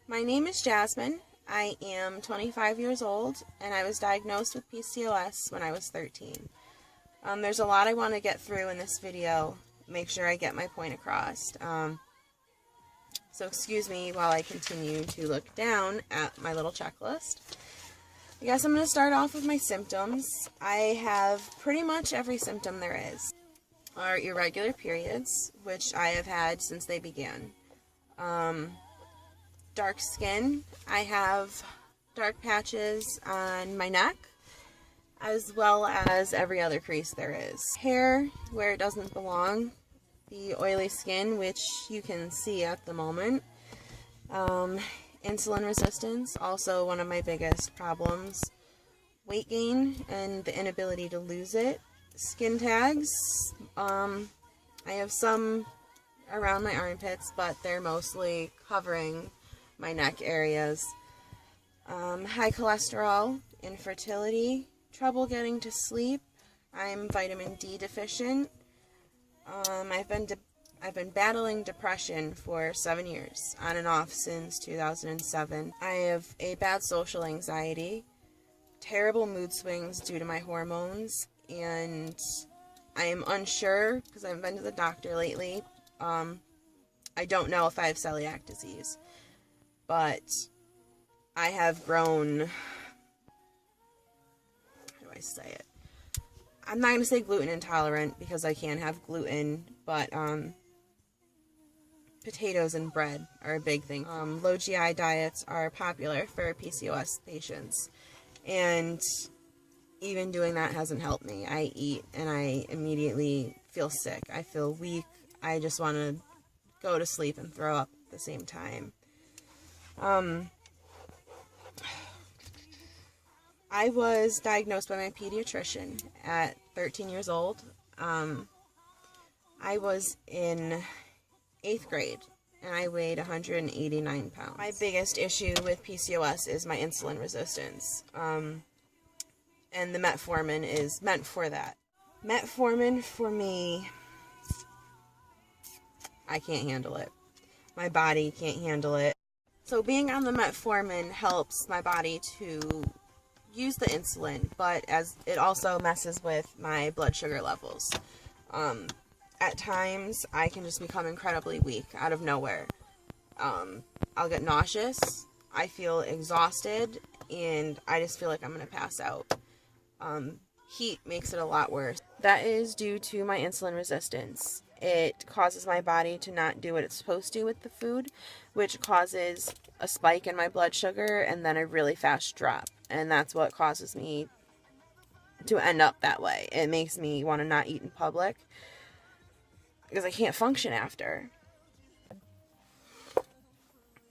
My name is Jasmine. I am 25 years old, and I was diagnosed with PCOS when I was 13. There's a lot I want to get through in this video, make sure I get my point across. So excuse me while I continue to look down at my little checklist. I guess I'm going to start off with my symptoms. I have pretty much every symptom there is. Our irregular periods, which I have had since they began. Dark skin. I have dark patches on my neck, as well as every other crease there is. Hair where it doesn't belong. The oily skin, which you can see at the moment. Insulin resistance, also one of my biggest problems. Weight gain and the inability to lose it. Skin tags. I have some around my armpits, but they're mostly covering my neck areas. High cholesterol, infertility, trouble getting to sleep. I'm vitamin D deficient. I've been battling depression for 7 years, on and off since 2007. I have a bad social anxiety, terrible mood swings due to my hormones, and I am unsure because I haven't been to the doctor lately. I don't know if I have celiac disease, but I have grown, how do I say it? I'm not going to say gluten intolerant because I can't have gluten, but potatoes and bread are a big thing. Low GI diets are popular for PCOS patients, and even doing that hasn't helped me. I eat and I immediately feel sick. I feel weak. I just want to go to sleep and throw up at the same time. I was diagnosed by my pediatrician at 13 years old. I was in 8th grade, and I weighed 189 pounds. My biggest issue with PCOS is my insulin resistance, and the metformin is meant for that. Metformin, for me, I can't handle it. My body can't handle it. So being on the metformin helps my body to use the insulin, but as it also messes with my blood sugar levels. At times, I can just become incredibly weak out of nowhere. I'll get nauseous, I feel exhausted, and I just feel like I'm going to pass out. Heat makes it a lot worse. That is due to my insulin resistance. It causes my body to not do what it's supposed to with the food, which causes a spike in my blood sugar and then a really fast drop. And that's what causes me to end up that way. It makes me want to not eat in public because I can't function after.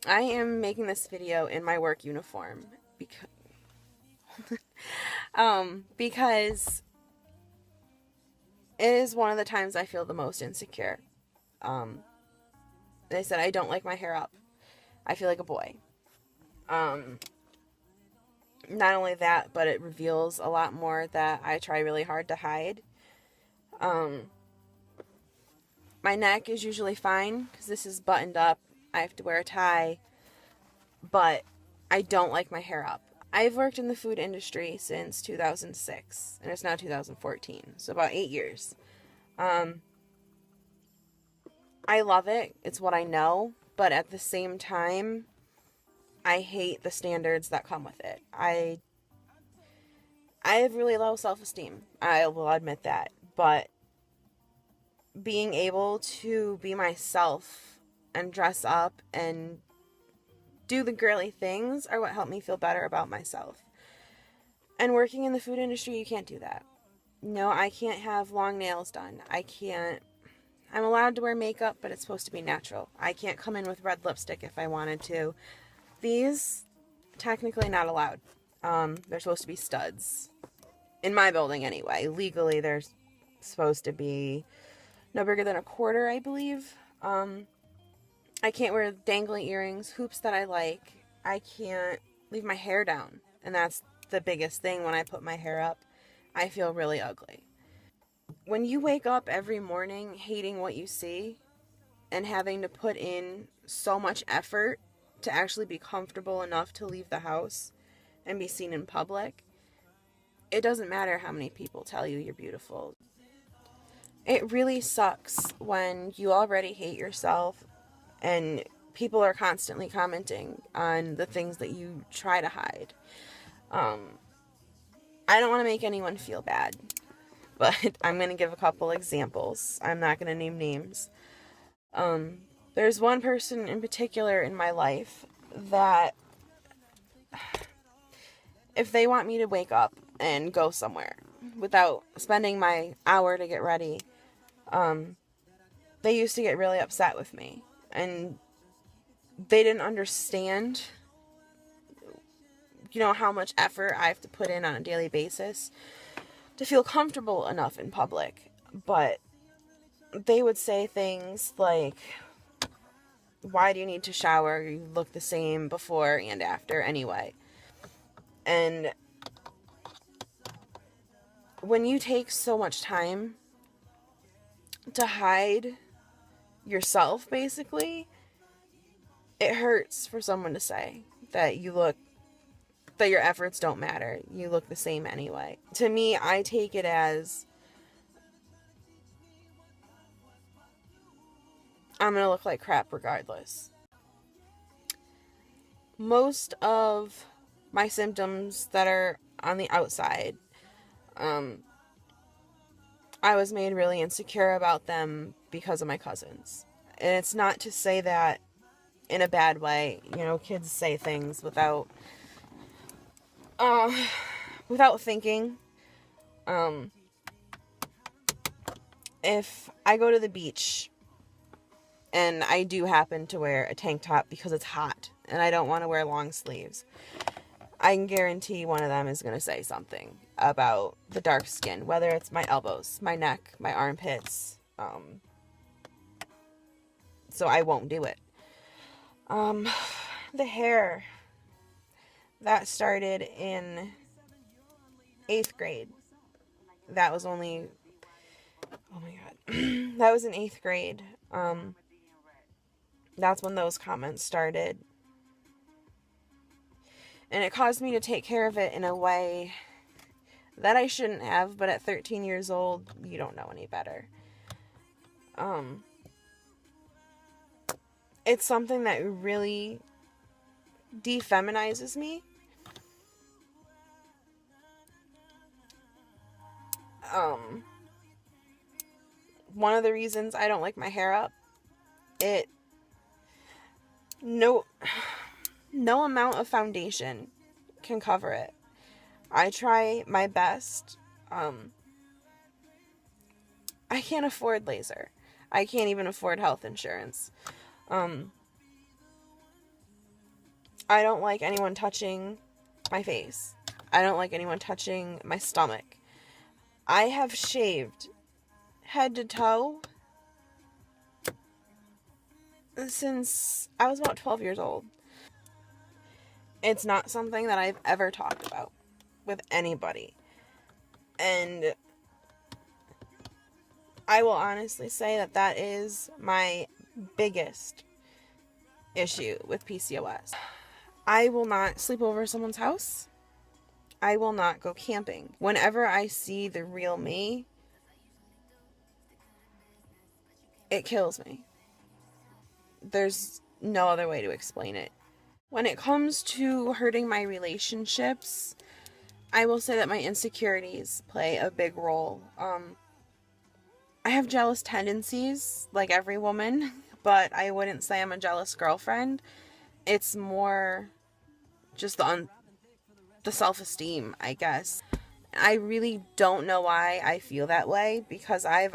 I am making this video in my work uniform because it is one of the times I feel the most insecure. They said I don't like my hair up. I feel like a boy. Not only that, but it reveals a lot more that I try really hard to hide. My neck is usually fine because this is buttoned up. I have to wear a tie, but I don't like my hair up. I've worked in the food industry since 2006, and it's now 2014, so about 8 years. I love it. It's what I know, but at the same time, I hate the standards that come with it. I have really low self-esteem. I will admit that, but being able to be myself and dress up and do the girly things are what help me feel better about myself. And working in the food industry, you can't do that. No, I can't have long nails done. I'm allowed to wear makeup, but it's supposed to be natural. I can't come in with red lipstick if I wanted to. These, technically not allowed. They're supposed to be studs. In my building anyway. Legally, they're supposed to be no bigger than a quarter, I believe. I can't wear dangly earrings, hoops that I like. I can't leave my hair down. And that's the biggest thing when I put my hair up. I feel really ugly. When you wake up every morning hating what you see and having to put in so much effort to actually be comfortable enough to leave the house and be seen in public, it doesn't matter how many people tell you you're beautiful. It really sucks when you already hate yourself and people are constantly commenting on the things that you try to hide. I don't want to make anyone feel bad, but I'm going to give a couple examples. I'm not going to name names. There's one person in particular in my life that if they want me to wake up and go somewhere without spending my hour to get ready, they used to get really upset with me. And they didn't understand, how much effort I have to put in on a daily basis to feel comfortable enough in public. But they would say things like, why do you need to shower? You look the same before and after anyway. And when you take so much time to hide yourself, basically, it hurts for someone to say that that your efforts don't matter. You look the same anyway. To me, I take it as, I'm going to look like crap regardless. Most of my symptoms that are on the outside, I was made really insecure about them because of my cousins. And it's not to say that in a bad way. Kids say things without thinking. If I go to the beach and I do happen to wear a tank top because it's hot and I don't want to wear long sleeves, I can guarantee one of them is going to say something about the dark skin, whether it's my elbows, my neck, my armpits. So I won't do it. The hair, that started in 8th grade. That was only, oh my God, that was in 8th grade. That's when those comments started. And it caused me to take care of it in a way that I shouldn't have, but at 13 years old, you don't know any better. It's something that really defeminizes me. One of the reasons I don't like my hair up, no amount of foundation can cover it. I try my best. I can't afford laser. I can't even afford health insurance. I don't like anyone touching my face. I don't like anyone touching my stomach. I have shaved head to toe since I was about 12 years old. It's not something that I've ever talked about with anybody. And I will honestly say that is my biggest issue with PCOS. I will not sleep over someone's house. I will not go camping. Whenever I see the real me, it kills me. There's no other way to explain it. When it comes to hurting my relationships, I will say that my insecurities play a big role. I have jealous tendencies, like every woman, but I wouldn't say I'm a jealous girlfriend. It's more just the self-esteem, I guess. I really don't know why I feel that way, because I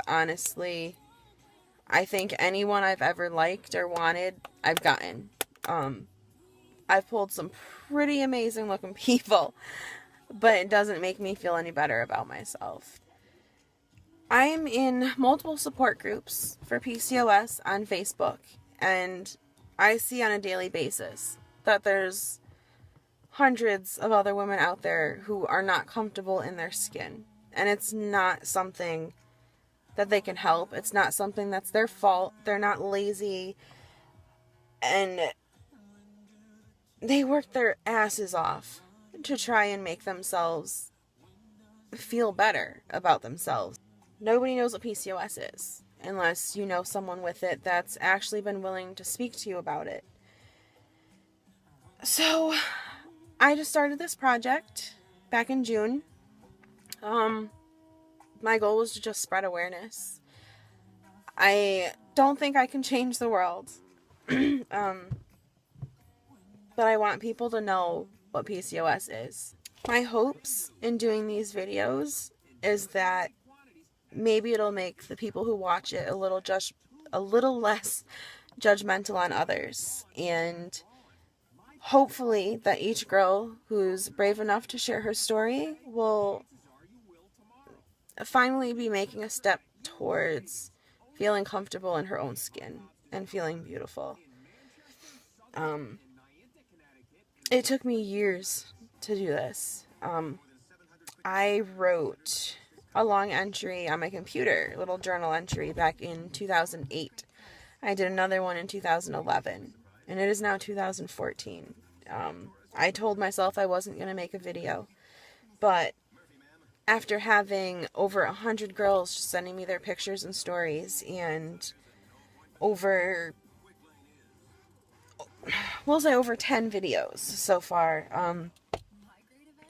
think anyone I've ever liked or wanted, I've gotten. I've pulled some pretty amazing looking people, but it doesn't make me feel any better about myself. I'm in multiple support groups for PCOS on Facebook, and I see on a daily basis that there's hundreds of other women out there who are not comfortable in their skin. And it's not something that they can help. It's not something that's their fault. They're not lazy. And they work their asses off to try and make themselves feel better about themselves. Nobody knows what PCOS is unless you know someone with it that's actually been willing to speak to you about it. So I just started this project back in June. My goal was to just spread awareness. I don't think I can change the world. But I want people to know what PCOS is. My hopes in doing these videos is that maybe it'll make the people who watch it a little less judgmental on others, and hopefully that each girl who's brave enough to share her story will finally be making a step towards feeling comfortable in her own skin and feeling beautiful. It took me years to do this. I wrote a long entry on my computer, a little journal entry back in 2008. I did another one in 2011, and it is now 2014. I told myself I wasn't going to make a video, but after having over 100 girls just sending me their pictures and stories, and over 10 videos so far,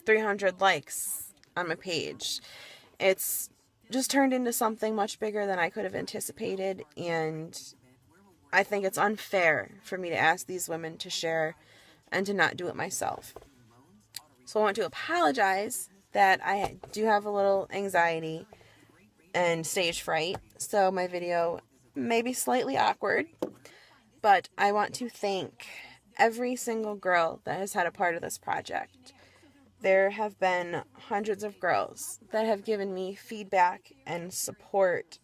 300 likes on my page, it's just turned into something much bigger than I could have anticipated, and I think it's unfair for me to ask these women to share and to not do it myself. So I want to apologize that I do have a little anxiety and stage fright, so my video may be slightly awkward, but I want to thank every single girl that has had a part of this project. There have been hundreds of girls that have given me feedback and support,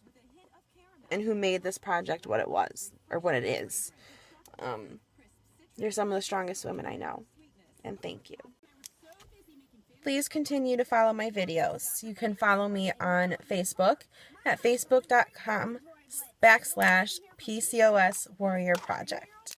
and who made this project what it was, or what it is. You're some of the strongest women I know, and thank you. Please continue to follow my videos. You can follow me on Facebook at facebook.com/PCOS Warrior Project.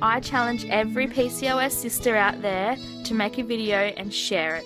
I challenge every PCOS sister out there to make a video and share it.